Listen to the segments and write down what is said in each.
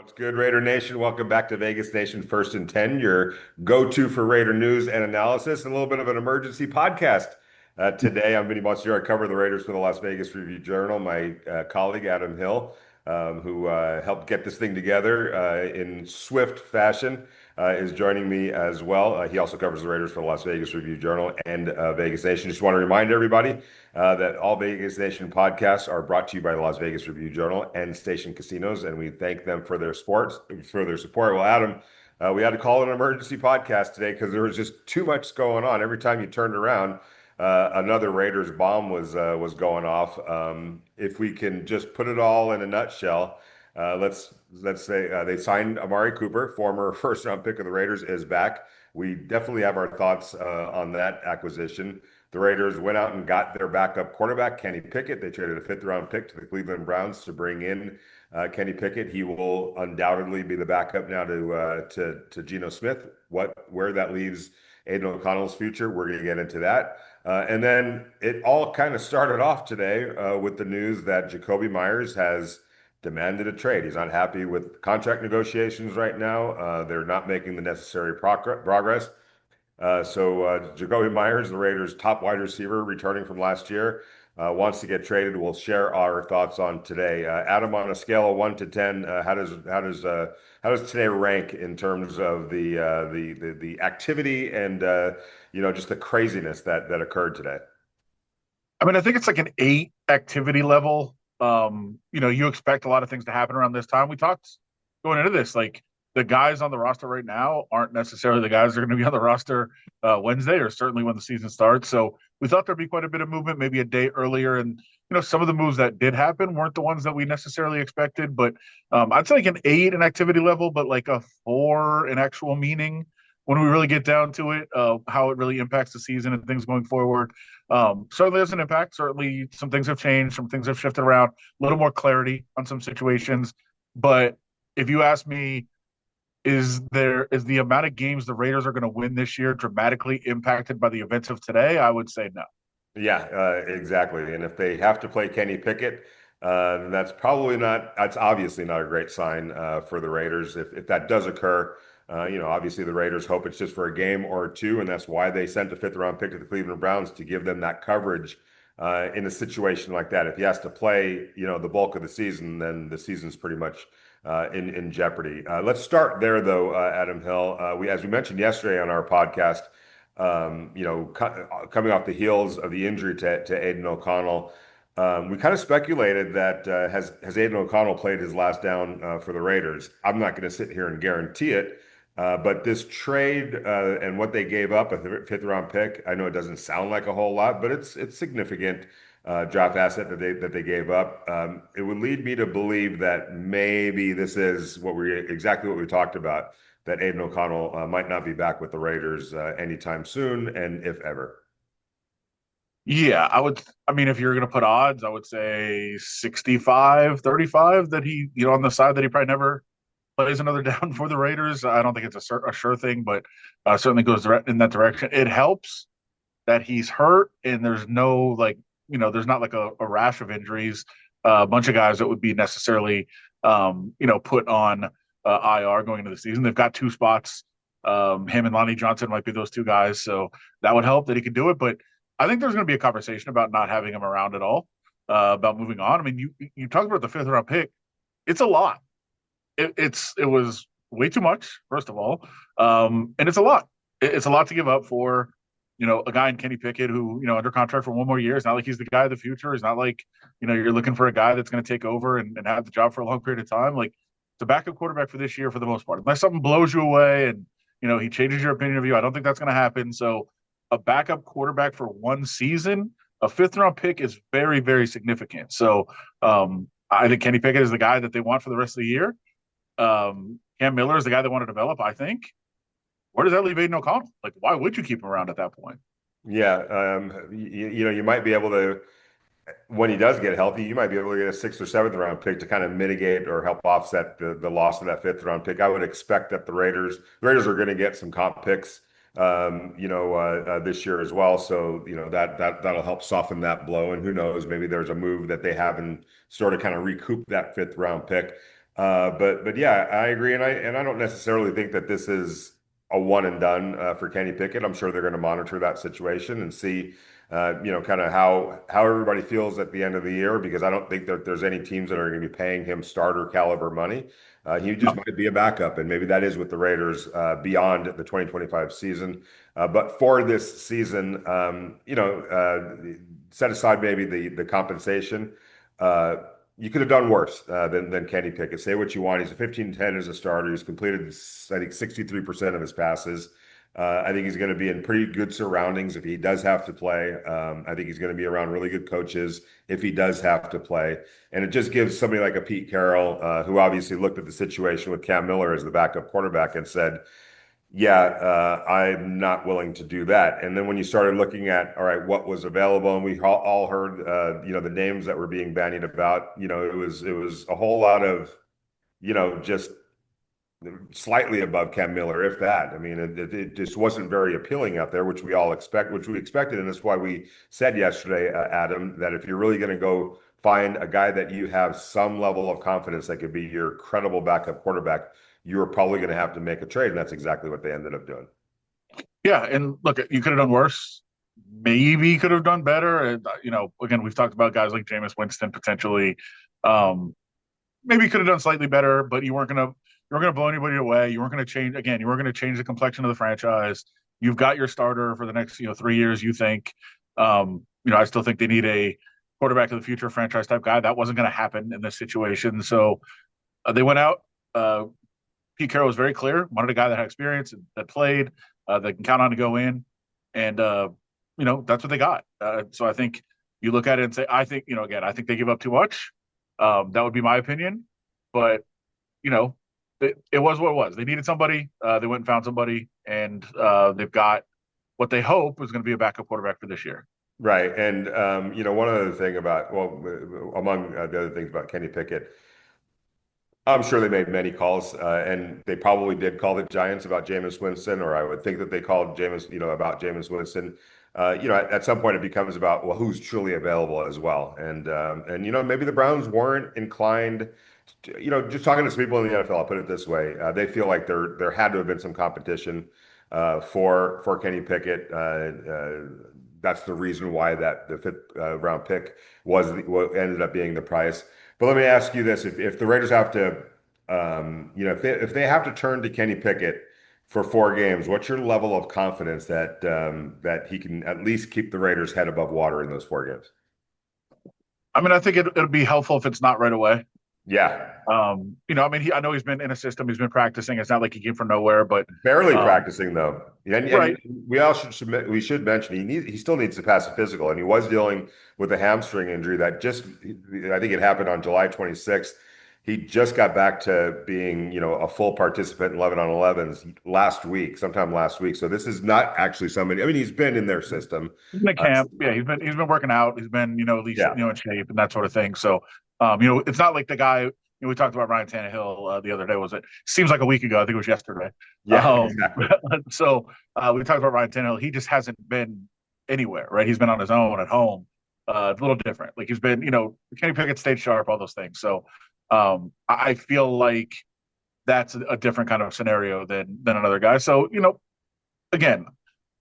What's good, Raider Nation? Welcome back to Vegas Nation First and 10, your go-to for Raider news and analysis, and a little bit of an emergency podcast. Today, I'm Vinny Bonsignore. I cover the Raiders for the Las Vegas Review-Journal. My colleague, Adam Hill, who helped get this thing together in swift fashion, is joining me as well. He also covers the Raiders for the Las Vegas Review-Journal and Vegas Nation. Just want to remind everybody that all Vegas Nation podcasts are brought to you by the Las Vegas Review-Journal and Station Casinos, and we thank them for their support. Well, Adam, we had to call it an emergency podcast today because there was just too much going on. Every time you turned around, another Raiders bomb was going off. If we can just put it all in a nutshell, let's say they signed Amari Cooper, former first round pick of the Raiders, is back. We definitely have our thoughts on that acquisition. The Raiders went out and got their backup quarterback, Kenny Pickett. They traded a fifth round pick to the Cleveland Browns to bring in Kenny Pickett. He will undoubtedly be the backup now to Geno Smith. Where that leaves Aiden O'Connell's future, we're going to get into that. And then it all kind of started off today with the news that Jacobi Meyers has demanded a trade. He's not happy with contract negotiations right now. They're not making the necessary progress. So Jacobi Meyers, the Raiders' top wide receiver, returning from last year, wants to get traded. We'll share our thoughts on today. Adam, on a scale of 1 to 10, how does today rank in terms of the activity and just the craziness that occurred today? I mean, I think it's like an 8 activity level. You expect a lot of things to happen around this time. We talked going into this, like the guys on the roster right now aren't necessarily the guys that are going to be on the roster Wednesday or certainly when the season starts. So we thought there'd be quite a bit of movement, maybe a day earlier. And, some of the moves that did happen weren't the ones that we necessarily expected. But I'd say like an 8 in activity level, but like a 4 in actual meaning when we really get down to it, how it really impacts the season and things going forward. Certainly has an impact. Certainly some things have changed, some things have shifted around, a little more clarity on some situations. But if you ask me, is the amount of games the Raiders are going to win this year dramatically impacted by the events of today? I would say no. Yeah, exactly. And if they have to play Kenny Pickett, that's obviously not a great sign for the Raiders. If that does occur, obviously the Raiders hope it's just for a game or two, and that's why they sent a fifth round pick to the Cleveland Browns to give them that coverage in a situation like that. If he has to play, the bulk of the season, then the season's pretty much in jeopardy. Let's start there, though, Adam Hill. As we mentioned yesterday on our podcast, coming off the heels of the injury to Aiden O'Connell, we kind of speculated that has Aiden O'Connell played his last down for the Raiders? I'm not going to sit here and guarantee it, but this trade and what they gave up, a fifth round pick, I know it doesn't sound like a whole lot, but it's significant draft asset that they gave up. It would lead me to believe that maybe this is exactly what we talked about, that Aiden O'Connell might not be back with the Raiders anytime soon, and if ever. Yeah, I mean, if you're going to put odds, I would say 65-35 that he, on the side that he probably never plays another down for the Raiders. I don't think it's a sure thing, but certainly goes in that direction. It helps that he's hurt and there's no there's not like a rash of injuries, a bunch of guys that would be necessarily, put on IR going into the season. They've got 2 spots. Him and Lonnie Johnson might be those 2 guys. So that would help that he could do it. But I think there's going to be a conversation about not having him around at all, about moving on. I mean, you talked about the fifth round pick. It's a lot. It was way too much, first of all. And it's a lot. It's a lot to give up for, a guy in Kenny Pickett who, under contract for 1 more year. It's not like he's the guy of the future. It's not like, you're looking for a guy that's going to take over and have the job for a long period of time. Like, it's a backup quarterback for this year for the most part. Unless something blows you away and, he changes your opinion of you, I don't think that's going to happen. So a backup quarterback for 1 season, a fifth round pick is very, very significant. So I think Kenny Pickett is the guy that they want for the rest of the year. Cam Miller is the guy they want to develop, I think. Where does that leave Aiden O'Connell? Like, why would you keep him around at that point? Yeah, you might be able to, when he does get healthy, you might be able to get a sixth or seventh round pick to kind of mitigate or help offset the loss of that fifth round pick. I would expect that the Raiders are going to get some comp picks, this year as well. So, that'll help soften that blow. And who knows, maybe there's a move that they have in store to kind of recoup that fifth round pick. But yeah, I agree, and I don't necessarily think that this is a one and done for Kenny Pickett. I'm sure they're going to monitor that situation and see, kind of how everybody feels at the end of the year, because I don't think that there's any teams that are going to be paying him starter caliber money. He just No. might be a backup, and maybe that is with the Raiders beyond the 2025 season. But for this season, set aside maybe the compensation. Uh, you could have done worse than Kenny Pickett. Say what you want. He's a 15-10 as a starter. He's completed, I think, 63% of his passes. I think he's going to be in pretty good surroundings if he does have to play. I think he's going to be around really good coaches if he does have to play. And it just gives somebody like a Pete Carroll, who obviously looked at the situation with Cam Miller as the backup quarterback and said, yeah, I'm not willing to do that. And then when you started looking at, all right, what was available, and we all heard, the names that were being bandied about, it was a whole lot of, just slightly above Cam Miller, if that. I mean, it just wasn't very appealing out there, which we expected, and that's why we said yesterday, Adam, that if you're really going to go find a guy that you have some level of confidence that could be your credible backup quarterback, you are probably going to have to make a trade, and that's exactly what they ended up doing. Yeah, and look, you could have done worse. Maybe could have done better. And, again, we've talked about guys like Jameis Winston potentially. Um, Maybe you could have done slightly better, but you weren't gonna blow anybody away. You weren't gonna change again. You weren't gonna change the complexion of the franchise. You've got your starter for the next 3 years. You think, I still think they need a quarterback of the future franchise type guy. That wasn't going to happen in this situation. So they went out. Pete Carroll was very clear. Wanted a guy that had experience, that played, that can count on to go in, and that's what they got. So I think you look at it and say, I think again, I think they give up too much. That would be my opinion, but you know, it was what it was. They needed somebody. They went and found somebody, and they've got what they hope is going to be a backup quarterback for this year. Right. And, one other thing about, well, among the other things about Kenny Pickett, I'm sure they made many calls, and they probably did call the Giants about Jameis Winston, or I would think that they called Jameis, about Jameis Winston. At some point it becomes about, well, who's truly available as well, and maybe the Browns weren't inclined. Just talking to some people in the NFL, I'll put it this way: they feel like there had to have been some competition for Kenny Pickett. That's the reason why that the fifth round pick was what ended up being the price. But let me ask you this: if the Raiders have to, if they have to turn to Kenny Pickett for 4 games, what's your level of confidence that he can at least keep the Raiders' head above water in those 4 games? I mean, I think it'll be helpful if it's not right away. Yeah, I know he's been in a system, he's been practicing. It's not like he came from nowhere, but barely practicing though. And right. we should mention he still needs to pass a physical, and he was dealing with a hamstring injury that I think it happened on July 26th. He just got back to being, a full participant in 11 on 11s sometime last week. So this is not actually somebody. I mean, he's been in their system. He's been at Uh, camp. Yeah, he's been working out. He's been, at least yeah, in shape and that sort of thing. So, it's not like the guy. We talked about Ryan Tannehill the other day. Was it? Seems like a week ago. I think it was yesterday. yeah, Um, exactly. so we talked about Ryan Tannehill. He just hasn't been anywhere, right? He's been on his own at home. It's a little different. Like he's been, Kenny Pickett stayed sharp, all those things. So I feel like that's a different kind of scenario than another guy. So, again,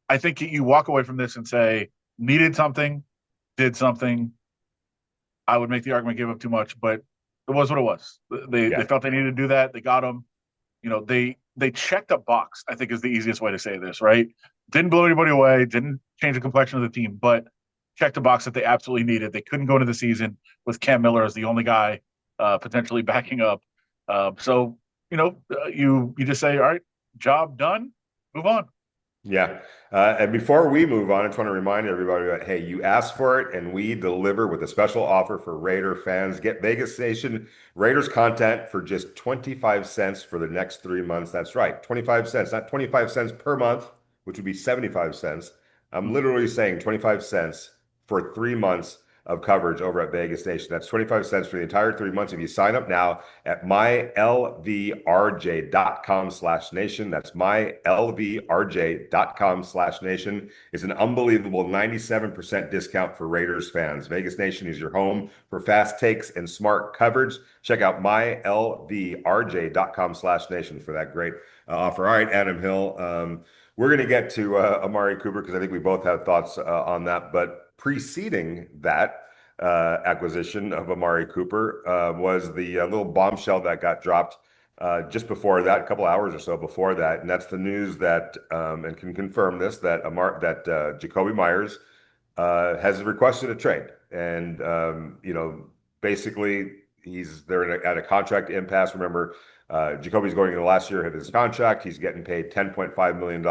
I think you walk away from this and say, needed something, did something. I would make the argument gave up too much, but it was what it was. They Yeah, felt they needed to do that. They got him. They checked a box, I think is the easiest way to say this, right? Didn't blow anybody away, didn't change the complexion of the team, but checked a box that they absolutely needed. They couldn't go into the season with Cam Miller as the only guy potentially backing up. So, you just say, all right, job done, move on. yeah. And before we move on, I just want to remind everybody that, hey, you asked for it and we deliver with a special offer for Raider fans. Get Vegas Nation Raiders content for just 25 cents for the next 3 months. That's right, 25 cents, not 25 cents per month, which would be 75 cents. I'm literally saying 25 cents for 3 months of coverage over at Vegas Nation. That's 25 cents for the entire 3 months. If you sign up now at mylvrj.com/nation, that's mylvrj.com/nation. It's an unbelievable 97% discount for Raiders fans. Vegas Nation is your home for fast takes and smart coverage. Check out mylvrj.com/nation for that great offer. All right, Adam Hill. We're going to get to Amari Cooper because I think we both have thoughts on that. But preceding that acquisition of Amari Cooper was the little bombshell that got dropped just before that, a couple hours or so before that, and that's the news that and can confirm this that Jacobi Meyers has requested a trade, and basically they're at a contract impasse. Remember, Jacoby's going into the last year of his contract. He's getting paid $10.5 million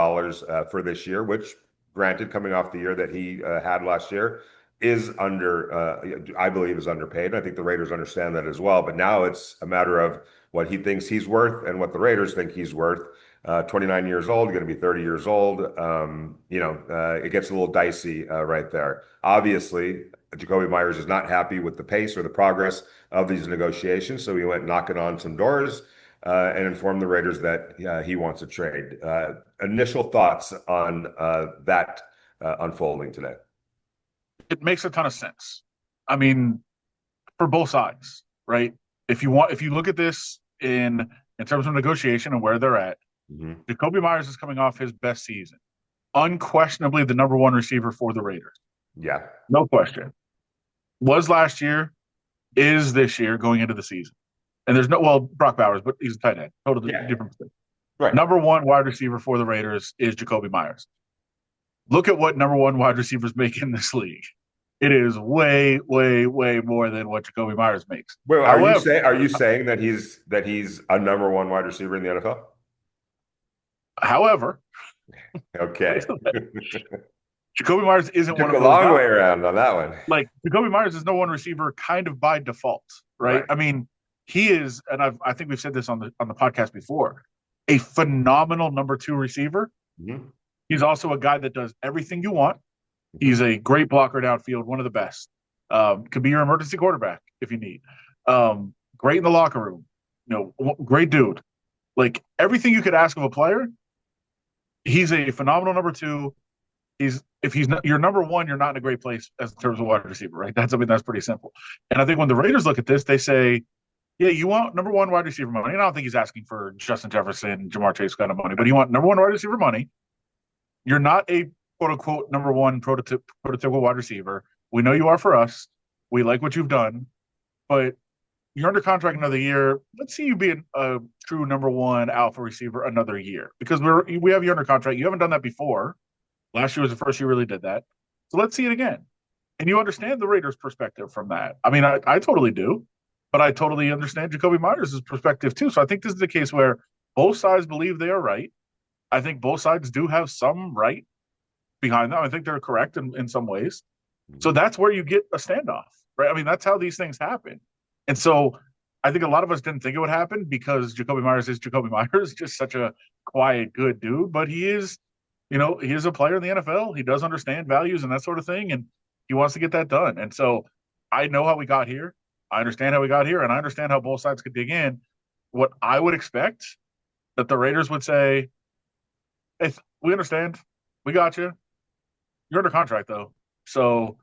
for this year, which, granted, coming off the year that he had last year, I believe is underpaid. I think the Raiders understand that as well. But now it's a matter of what he thinks he's worth and what the Raiders think he's worth. 29 years old, going to be 30 years old. It gets a little dicey right there. Obviously, Jacobi Meyers is not happy with the pace or the progress of these negotiations, so he went knocking on some doors and informed the Raiders that he wants a trade. Initial thoughts on that unfolding today? It makes a ton of sense. I mean, for both sides, right? If you look at this in terms of negotiation and where they're at, Jacobi Meyers is coming off his best season, unquestionably the number one receiver for the Raiders. Yeah, no question. Was last year, is this year going into the season. And there's Brock Bowers, but he's a tight end. Totally different thing. Right. Number one wide receiver for the Raiders is Jacobi Meyers. Look at what number one wide receivers make in this league. It is way, way, way more than what Jacobi Meyers makes. Wait, are you saying that he's a number one wide receiver in the NFL? However, okay. Jacobi Meyers isn't one of those. Took a long way around on that one. Like, Jacobi Meyers is no one receiver kind of by default, right? I mean, he is, and I think we've said this on the podcast before, a phenomenal number two receiver. Mm-hmm. He's also a guy that does everything you want. He's a great blocker downfield, one of the best. Could be your emergency quarterback if you need. Great in the locker room. Great dude. Like, everything you could ask of a player, he's a phenomenal number two. If he's not your number one, you're not in a great place as in terms of wide receiver, right? That's pretty simple. And I think when the Raiders look at this, they say, yeah, you want number one wide receiver money. And I don't think he's asking for Justin Jefferson, Jamar Chase kind of money, but you want number one wide receiver money. You're not a quote unquote number one prototypical wide receiver. We know you are for us. We like what you've done, but you're under contract another year. Let's see you be a true number one alpha receiver another year, because we have you under contract. You haven't done that before. Last year was the first you really did that. So let's see it again. And you understand the Raiders' perspective from that. I mean, I totally do, but I totally understand Jacobi Meyers' perspective too. So I think this is the case where both sides believe they are right. I think both sides do have some right behind them. I think they're correct in some ways. So that's where you get a standoff, right? I mean, that's how these things happen. And so I think a lot of us didn't think it would happen because Jacobi Meyers is Jacobi Meyers, just such a quiet, good dude. But he is, he is a player in the NFL. He does understand values and that sort of thing, and he wants to get that done. And so I know how we got here. I understand how we got here, and I understand how both sides could dig in. What I would expect that the Raiders would say, hey, we understand. We got you. You're under contract, though. So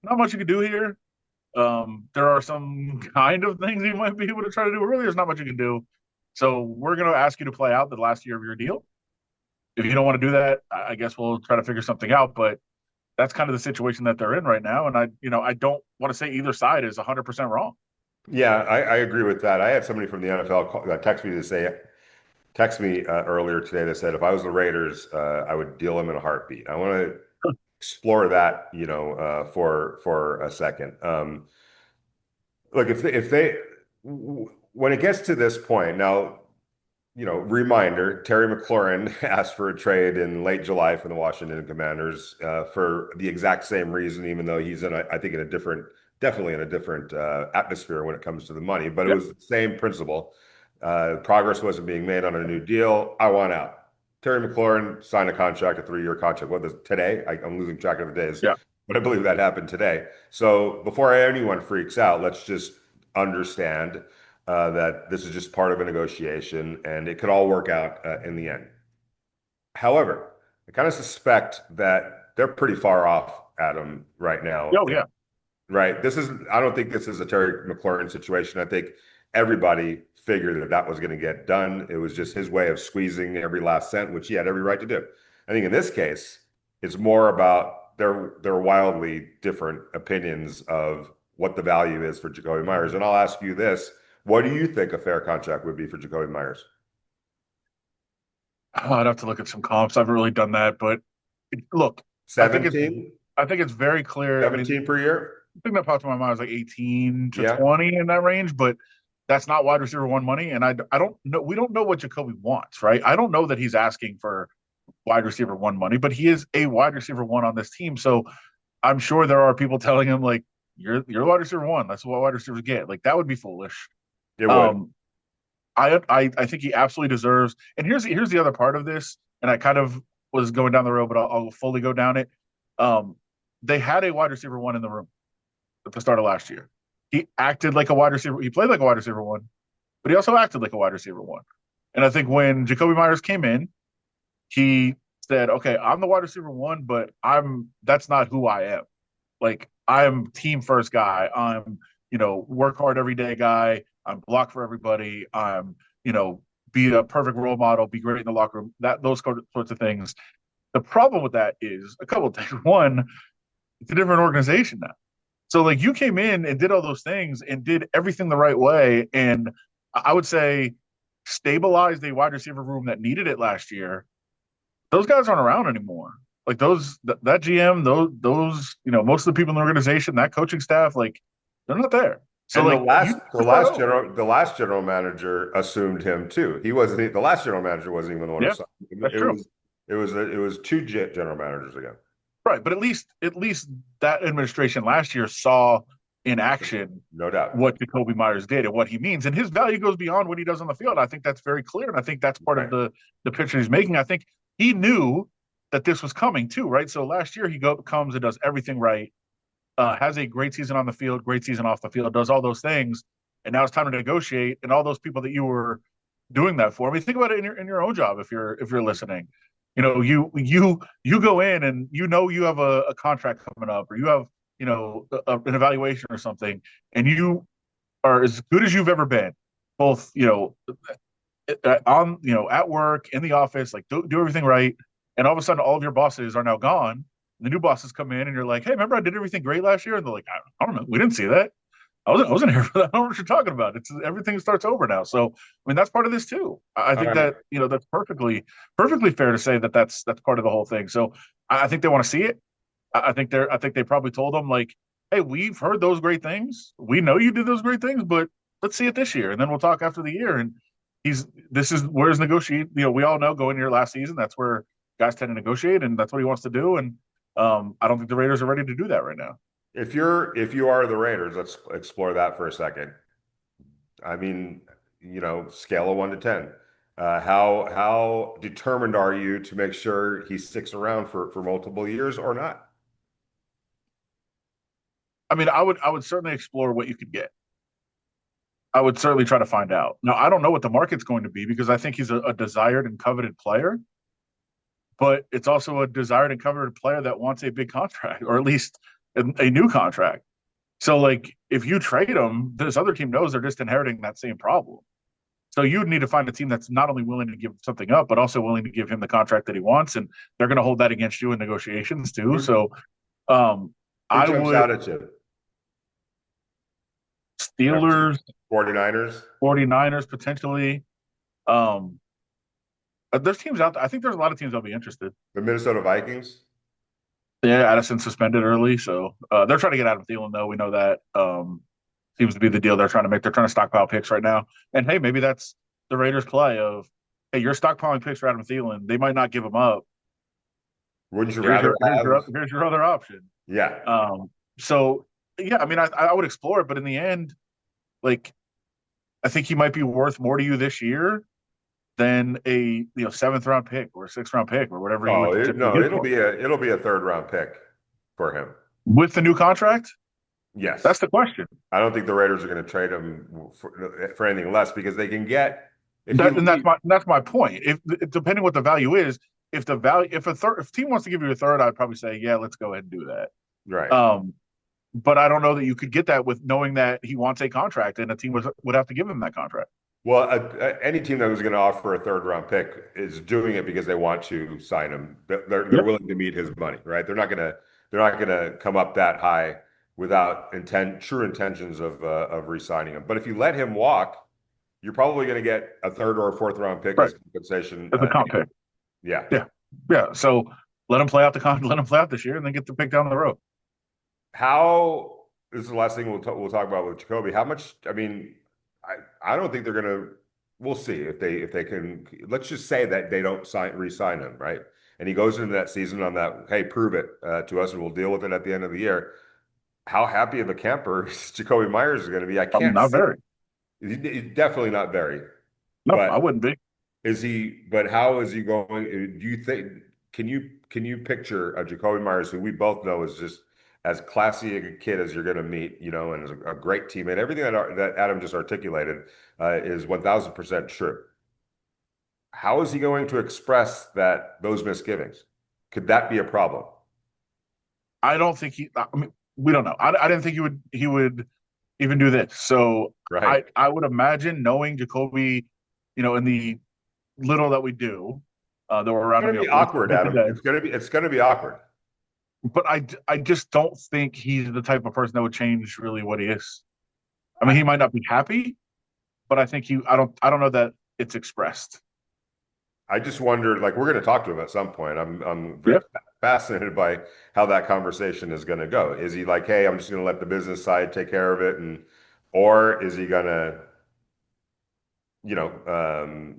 not much you can do here. There are some kind of things you might be able to try to do. Really, there's not much you can do. So we're going to ask you to play out the last year of your deal. If you don't want to do that, I guess we'll try to figure something out. But that's kind of the situation that they're in right now. And I don't want to say either side is 100% wrong. Yeah, I agree with that. I had somebody from the NFL text me earlier today that said if I was the Raiders, I would deal him in a heartbeat. I want to explore that, for a second. Look, when it gets to this point now, reminder, Terry McLaurin asked for a trade in late July from the Washington Commanders for the exact same reason, even though he's definitely in a different atmosphere when it comes to the money. But It was the same principle. Progress wasn't being made on a new deal. I want out. Terry McLaurin signed a contract, a 3-year contract. What is today? I'm losing track of the days. Yeah. but I believe that happened today. So before anyone freaks out, let's just understand that this is just part of a negotiation and it could all work out in the end. However, I kind of suspect that they're pretty far off, Adam, right now. Oh yeah, Right. I don't think this is a Terry McLaurin situation. I think everybody figured that that was going to get done. It was just his way of squeezing every last cent, which he had every right to do. I think in this case, it's more about their wildly different opinions of what the value is for Jacobi Meyers. And I'll ask you this: what do you think a fair contract would be for Jacobi Meyers? I'd have to look at some comps. I haven't really done that, but look, I think it's 17? I think it's very clear. I mean, 17 per year? the thing that popped in my mind was like 18 to Yeah. 20 in that range, but that's not wide receiver one money. And I don't know. We don't know what Jacoby wants, right? I don't know that he's asking for wide receiver one money, but he is a wide receiver one on this team. So I'm sure there are people telling him like, you're wide receiver one. That's what wide receivers get. Like that would be foolish. It would. Um, I think he absolutely deserves. And here's the other part of this, and I kind of was going down the road, but I'll fully go down it. Um, they had a wide receiver one in the room at the start of last year. He acted like a wide receiver. He played like a wide receiver one, but he also acted like a wide receiver one. And I think when Jacoby Meyers came in, he said, "Okay, I'm the wide receiver one, but that's not who I am. Like I'm team first guy. I'm work hard every day guy. I'm block for everybody. I'm be a perfect role model. Be great in the locker room. Those sorts of things. The problem with that is a couple of things. One, it's a different organization now. So like you came in and did all those things and did everything the right way, and I would say stabilized a wide receiver room that needed it last year. Those guys aren't around anymore. Like that GM, those most of the people in the organization, that coaching staff, like they're not there. So And like you start over. the last general manager assumed him too. He wasn't the last general manager wasn't even the one who Yeah, signed him. that's true. It was two general managers ago. Right, but at least that administration last year saw in action No doubt. what Jacoby Myers did and what he means, and his value goes beyond what he does on the field. I think that's very clear, and I think that's part of Right. the picture he's making. I think he knew that this was coming too, right? So last year comes and does everything right, has a great season on the field, great season off the field, does all those things, and now it's time to negotiate. And all those people that you were doing that for, I mean, think about it in your own job if you're listening. You go in and you have a contract coming up, or you have an evaluation or something, and you are as good as you've ever been, both on at work, in the office, like do everything right, and all of a sudden all of your bosses are now gone. The new bosses come in and you're like, hey, remember I did everything great last year? And they're like, I don't know, we didn't see that. I wasn't here for that. I don't know what you're talking about. It's everything starts over now. So I mean that's part of this too. I All think right. that that's perfectly fair to say that that's part of the whole thing. So I think they want to see it. I think they probably told them like, hey, we've heard those great things. We know you did those great things, but let's see it this year, and then we'll talk after the year. And this is where's negotiate. We all know going into your last season, that's where guys tend to negotiate, and that's what he wants to do. And I don't think the Raiders are ready to do that right now. If you are the Raiders, let's explore that for a second. I mean, scale of 1 to 10. How determined are you to make sure he sticks around for multiple years or not? I mean, I would certainly explore what you could get. I would certainly try to find out. Now, I don't know what the market's going to be because I think he's a desired and coveted player, but it's also a desired and coveted player that wants a big contract or at least a new contract. So, like, if you trade him, this other team knows they're just inheriting that same problem. So you need to find a team that's not only willing to give something up, but also willing to give him the contract that he wants, and they're going to hold that against you in negotiations too. Who, So, um, who I jumps would out at you? Steelers, 49ers? 49ers potentially. Um, there's teams out there. I think there's a lot of teams that'll be interested. The Minnesota Vikings? Yeah, Addison suspended early, so they're trying to get Adam Thielen though. We know that seems to be the deal they're trying to make. They're trying to stockpile picks right now, and hey, maybe that's the Raiders' play of, hey, you're stockpiling picks for Adam Thielen. They might not give him up. Wouldn't you Here's rather your here's have? your here's your other option. Yeah. So yeah, I mean, I would explore it, but in the end, like I think he might be worth more to you this year than a seventh round pick or a sixth round pick or whatever you would Oh, typically no, get for him. it'll be a third round pick for him. with the new contract? Yes. That's the question. I don't think the Raiders are going to trade him for anything less because they can get if he And leaves. that's my point. If depending what the value is, if a team wants to give you a third, I'd probably say yeah, let's go ahead and do that. Right. But I don't know that you could get that with knowing that he wants a contract and a team would have to give him that contract. Well, any team that was going to offer a third round pick is doing it because they want to sign him. They're Yep. willing to meet his money, right? They're not gonna come up that high without true intentions of re-signing him. But if you let him walk, you're probably going to get a third or a fourth round pick Right. as compensation. As a comp pick. Yeah. Yeah. Yeah. So let him play out let him play out this year and then get the pick down the road. How this is the last thing we'll talk about with Jacoby. How much? I mean, I don't think they're gonna. We'll see if they can. Let's just say that they don't re-sign him, right? And he goes into that season on that. Hey, prove it to us, and we'll deal with it at the end of the year. How happy of a camper Jacoby Meyers is going to be? I can't Not see. very. He's definitely not very. No, But I wouldn't be. is he? But how is he going? Do you think? Can you picture a Jacoby Myers who we both know is just as classy a kid as you're going to meet, and is a great teammate. Everything that Adam just articulated is 1,000% true. How is he going to express those misgivings? Could that be a problem? I don't think he. I mean, we don't know. I didn't think he would even do this. So Right. I would imagine knowing Jacoby, in the little that we do, that we're It's around going him, to be awkward, Adam. today. It's going to be awkward. But I just don't think he's the type of person that would change really what he is. I mean, he might not be happy, but I think I don't know that it's expressed. I just wondered, like, we're going to talk to him at some point. I'm very Yep. fascinated by how that conversation is going to go. Is he like, hey, I'm just going to let the business side take care of it, or is he going to, you know,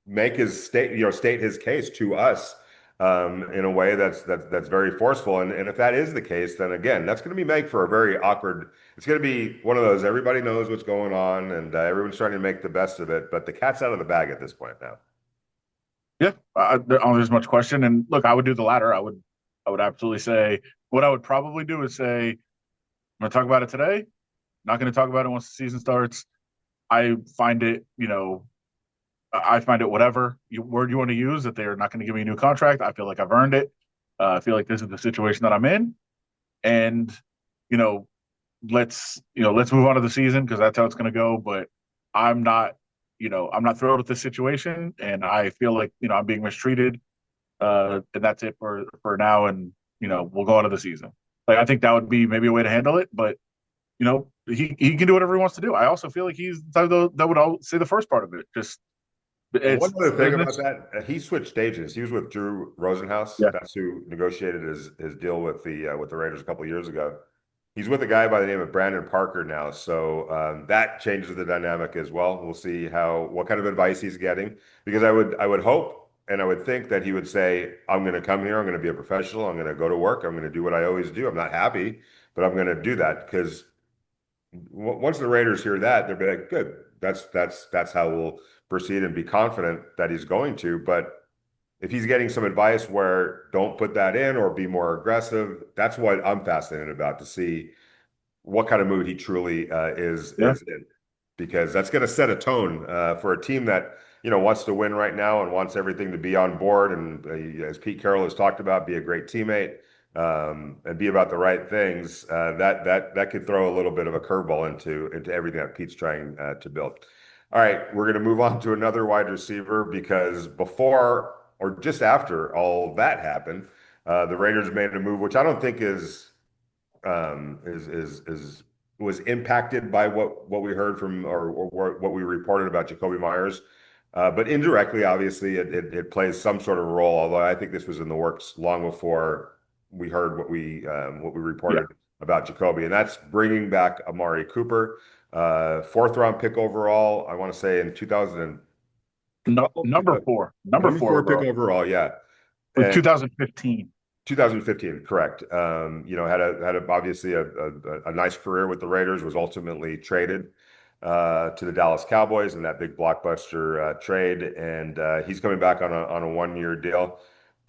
make his state his case to us in a way that's very forceful. And if that is the case, then again, that's going to be make for a very awkward. It's going to be one of those everybody knows what's going on and everyone's trying to make the best of it, but the cat's out of the bag at this point now. Yeah, I don't there's much question. And look, I would do the latter. I would absolutely say what I would probably do is say I'm going to talk about it today. Not going to talk about it once the season starts. I find it, I find it whatever word you want to use that they're not going to give me a new contract. I feel like I've earned it. I feel like this is the situation that I'm in, and you know, let's move on to the season because that's how it's going to go. But I'm not, I'm not thrilled with this situation, and I feel like I'm being mistreated. And that's it for now, and we'll go on to the season. Like I think that would be maybe a way to handle it, but he can do whatever he wants to do. I also feel like he's the type that would all say the first part of it. Just it's One other thing about business. that, he switched agents. He was with Drew Rosenhaus. Yeah. That's who negotiated his deal with the Raiders a couple of years ago. He's with a guy by the name of Brandon Parker now, so that changes the dynamic as well. We'll see what kind of advice he's getting, because I would hope and I would think that he would say, "I'm going to come here. I'm going to be a professional. I'm going to go to work. I'm going to do what I always do. I'm not happy, but I'm going to do that because once the Raiders hear that, they'll be like, good. That's how we'll proceed and be confident that he's going to. But if he's getting some advice where don't put that in or be more aggressive, that's what I'm fascinated about to see what kind of mood he truly Yeah. is in, because that's going to set a tone for a team that wants to win right now and wants everything to be on board. And as Pete Carroll has talked about, be a great teammate and be about the right things. That could throw a little bit of a curveball into everything that Pete's trying to build. All right, we're going to move on to another wide receiver because before or just after all that happened, the Raiders made a move, which I don't think is was impacted by what we heard from or what we reported about Jacobi Meyers. But indirectly, obviously, it plays some sort of role. Although I think this was in the works long before we heard what we Yeah. reported about Jacoby, and that's bringing back Amari Cooper, fourth round pick overall. I want to say in 2012, Number four 4 pick overall overall, yeah, with and 2015. 2015, correct. Had obviously a nice career with the Raiders. Was ultimately traded to the Dallas Cowboys in that big blockbuster trade, and he's coming back on a 1 year deal.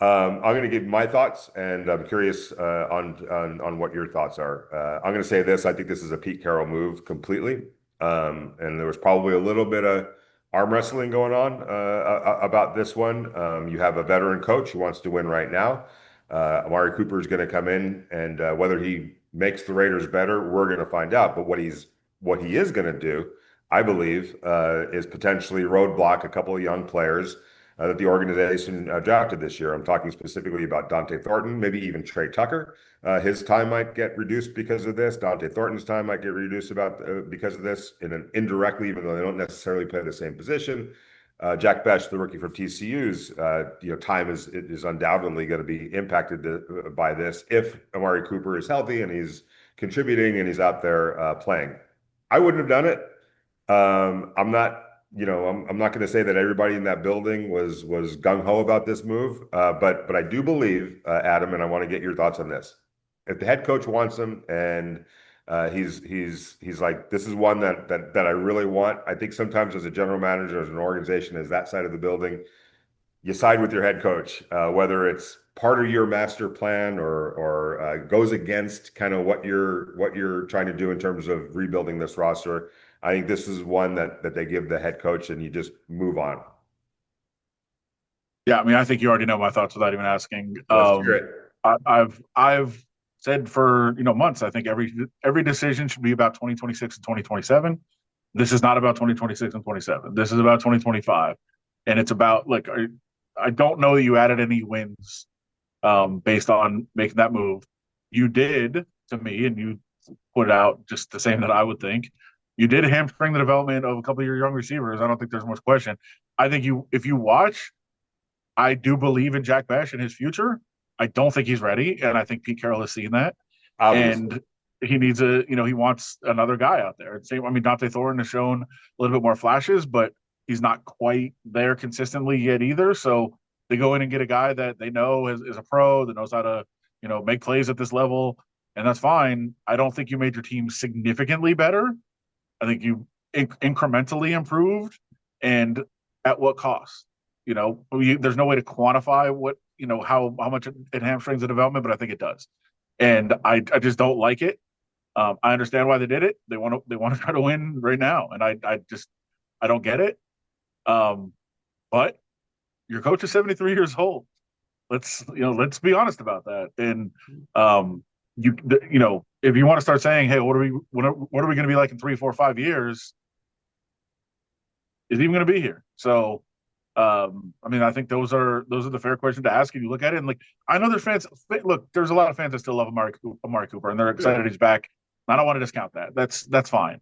I'm going to give my thoughts, and I'm curious on what your thoughts are. I'm going to say this: I think this is a Pete Carroll move completely, and there was probably a little bit of arm wrestling going on about this one. You have a veteran coach who wants to win right now. Amari Cooper is going to come in, and whether he makes the Raiders better, we're going to find out. But what he is going to do, I believe, is potentially roadblock a couple of young players that the organization drafted this year. I'm talking specifically about Dante Thornton, maybe even Trey Tucker. His time might get reduced because of this. Dante Thornton's time might get reduced because of this, indirectly, even though they don't necessarily play the same position. Jack Bech, the rookie from TCU's, time is undoubtedly going to be impacted by this if Amari Cooper is healthy and he's contributing and he's out there playing. I wouldn't have done it. I'm not, I'm not going to say that everybody in that building was gung ho about this move, but I do believe, Adam, and I want to get your thoughts on this. If the head coach wants him and he's like, this is one that I really want. I think sometimes as a general manager, as an organization, as that side of the building, you side with your head coach, whether it's part of your master plan or goes against kind of what you're trying to do in terms of rebuilding this roster. I think this is one that they give the head coach and you just move on. Yeah, I mean, I think you already know my thoughts without even asking. Let's hear it. I've said for months, I think every decision should be about 2026 and 2027. This is not about 2026 and 27. This is about 2025, and it's about like I don't know that you added any wins based on making that move. You did to me, and you put it out just the same that I would think. You did hamstring the development of a couple of your young receivers. I don't think there's much question. I think if you watch, I do believe in Jack Bech and his future. I don't think he's ready, and I think Pete Carroll has seen that. Obviously. And he needs he wants another guy out there. Same, I mean, Dante Thornton has shown a little bit more flashes, but he's not quite there consistently yet either. So they go in and get a guy that they know is a pro that knows how to, make plays at this level, and that's fine. I don't think you made your team significantly better. I think you incrementally improved, and at what cost? There's no way to quantify what how much it hamstrings the development, but I think it does, and I just don't like it. I understand why they did it. They want to try to win right now, and I don't get it. But your coach is 73 years old. Let's be honest about that. And if you want to start saying, hey, what are we going to be like in 3, 4, 5 years? Is he even going to be here? So, I mean, I think those are the fair questions to ask if you look at it. And like, I know there's fans. Look, there's a lot of fans that still love Amari Cooper, and they're excited he's back. I don't want to discount that. That's fine.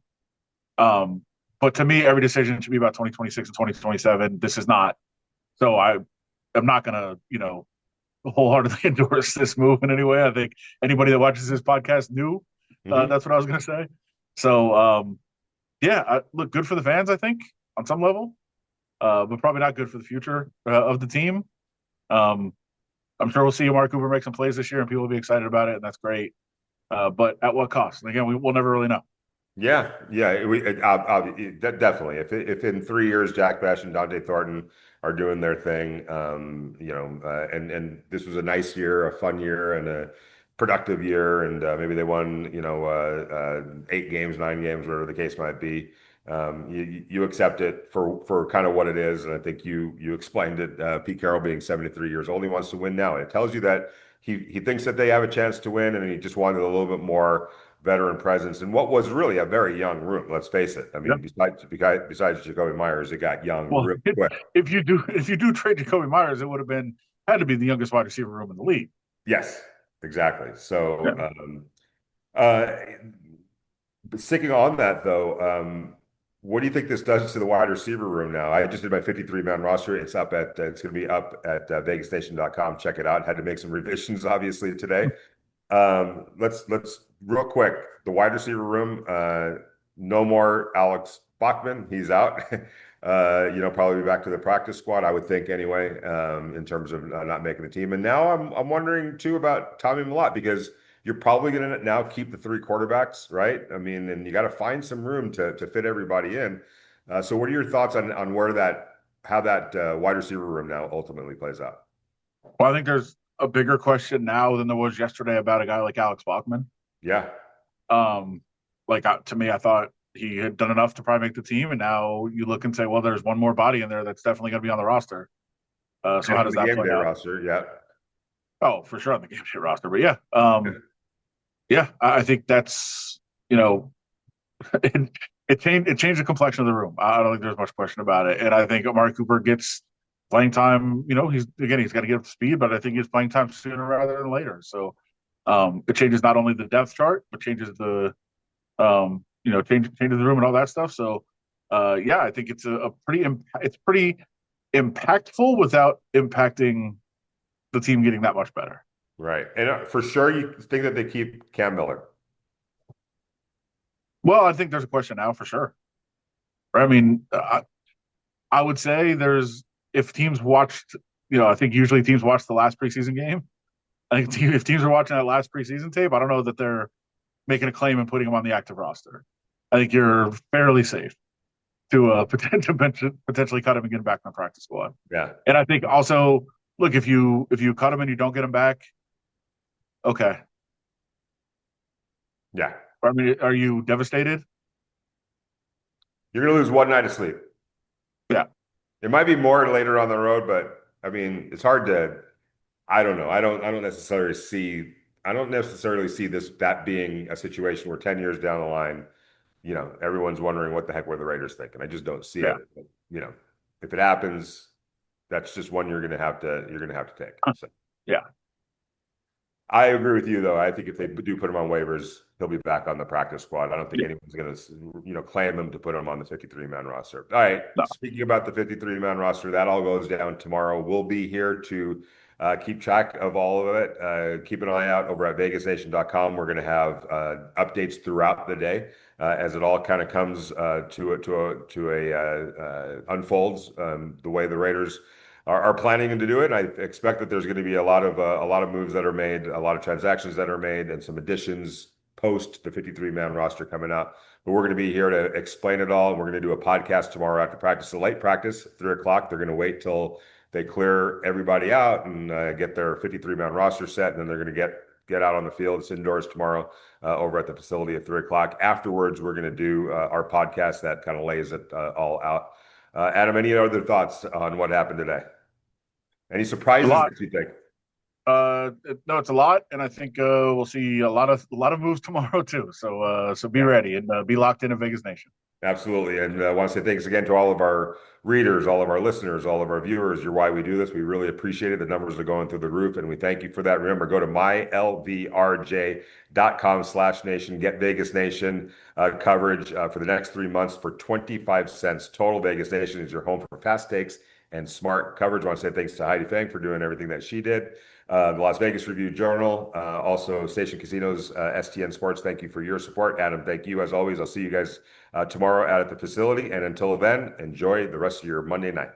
But to me, every decision should be about 2026 and 2027. This is not. So I'm not going to, wholeheartedly endorse this move in any way. I think anybody that watches this podcast knew that's what I was going to say. So, look, good for the fans, I think, on some level, but probably not good for the future of the team. I'm sure we'll see Amari Cooper make some plays this year, and people will be excited about it, and that's great. But at what cost? And again, we'll never really know. Yeah, definitely. If in 3 years Jack Bech and Dante Thornton are doing their thing, and this was a nice year, a fun year, and a productive year, and maybe they won, 8 games, 9 games, whatever the case might be. You accept it for kind of what it is, and I think you explained it. Pete Carroll being 73 years old, he wants to win now. It tells you that he thinks that they have a chance to win, and he just wanted a little bit more veteran presence in what was really a very young room. Let's face it. I mean, Yep. besides Jacobi Meyers, it got young Well, real quick. if you do trade Jacobi Meyers, it would have had to be the youngest wide receiver room in the league. Yes, exactly. Yeah. So, uh, but sticking on that though, what do you think this does to the wide receiver room now? I just did my 53-man roster. It's going to be up at vegasnation.com. Check it out. Had to make some revisions, obviously, today. Let's real quick, the wide receiver room, no more Alex Bachman. He's out. Probably be back to the practice squad, I would think anyway, in terms of not making the team. And now I'm wondering too about Tommy Mellott, because you're probably going to now keep the 3 quarterbacks, right? I mean, and you got to find some room to fit everybody in. So what are your thoughts on how that wide receiver room now ultimately plays out? Well, I think there's a bigger question now than there was yesterday about a guy like Alex Bachman. Yeah. To me, I thought he had done enough to probably make the team, and now you look and say, well, there's one more body in there that's definitely going to be on the roster. So And how on does the that game play day out? roster, yeah. Oh, for sure on the game sheet roster, but yeah, Yeah. yeah, I think that's you know it, it changed the complexion of the room. I don't think there's much question about it, and I think Amari Cooper gets playing time. He's got to get up to speed, but I think he's playing time sooner rather than later. So it changes not only the depth chart, but changes the changes the room and all that stuff. So yeah, I think it's it's pretty impactful without impacting the team getting that much better. Right. And for sure, you think that they keep Cam Miller. Well, I think there's a question now for sure. I mean, I would say if teams watched, I think usually teams watch the last preseason game. I think if teams are watching that last preseason tape, I don't know that they're making a claim and putting him on the active roster. I think you're fairly safe to potentially cut him and get him back in the practice squad. Yeah. And I think also, look, if you cut him and you don't get him back, okay. Yeah. I mean, are you devastated? You're going to lose one night of sleep. Yeah. It might be more later on the road, but I mean, it's hard to, I don't know. I don't necessarily see that being a situation where 10 years down the line, everyone's wondering what the heck were the Raiders thinking. I just don't see Yeah. it. But, if it happens, that's just one you're going to have to take. So. Yeah. I agree with you, though. I think if they do put him on waivers, he'll be back on the practice squad. I don't think anyone's going to, claim him to put him on the 53-man roster. All right. No. Speaking about the 53-man roster, that all goes down tomorrow. We'll be here to keep track of all of it. Keep an eye out over at vegasnation.com. We're going to have updates throughout the day as it all kind of comes unfolds the way the Raiders are planning to do it. And I expect that there's going to be a lot of moves that are made, a lot of transactions that are made, and some additions post the 53-man roster coming out. But we're going to be here to explain it all. And we're going to do a podcast tomorrow after practice, a late practice, 3:00. They're going to wait till they clear everybody out and get their 53-man roster set, and then they're going to get out on the field. It's indoors tomorrow over at the facility at 3:00. Afterwards, we're going to do our podcast that kind of lays it all out. Adam, any other thoughts on what happened today? Any surprises that you think? No, it's a lot, and I think we'll see a lot of moves tomorrow too. So be ready and be locked in Vegas Nation. Absolutely. And I want to say thanks again to all of our readers, all of our listeners, all of our viewers. You're why we do this. We really appreciate it. The numbers are going through the roof, and we thank you for that. Remember, go to mylvrj.com/nation. Get Vegas Nation coverage for the next 3 months for 25 cents. Total Vegas Nation is your home for fast takes and smart coverage. I want to say thanks to Heidi Fang for doing everything that she did. The Las Vegas Review-Journal, also Station Casinos, STN Sports, thank you for your support. Adam, thank you as always. I'll see you guys tomorrow out at the facility. And until then, enjoy the rest of your Monday night.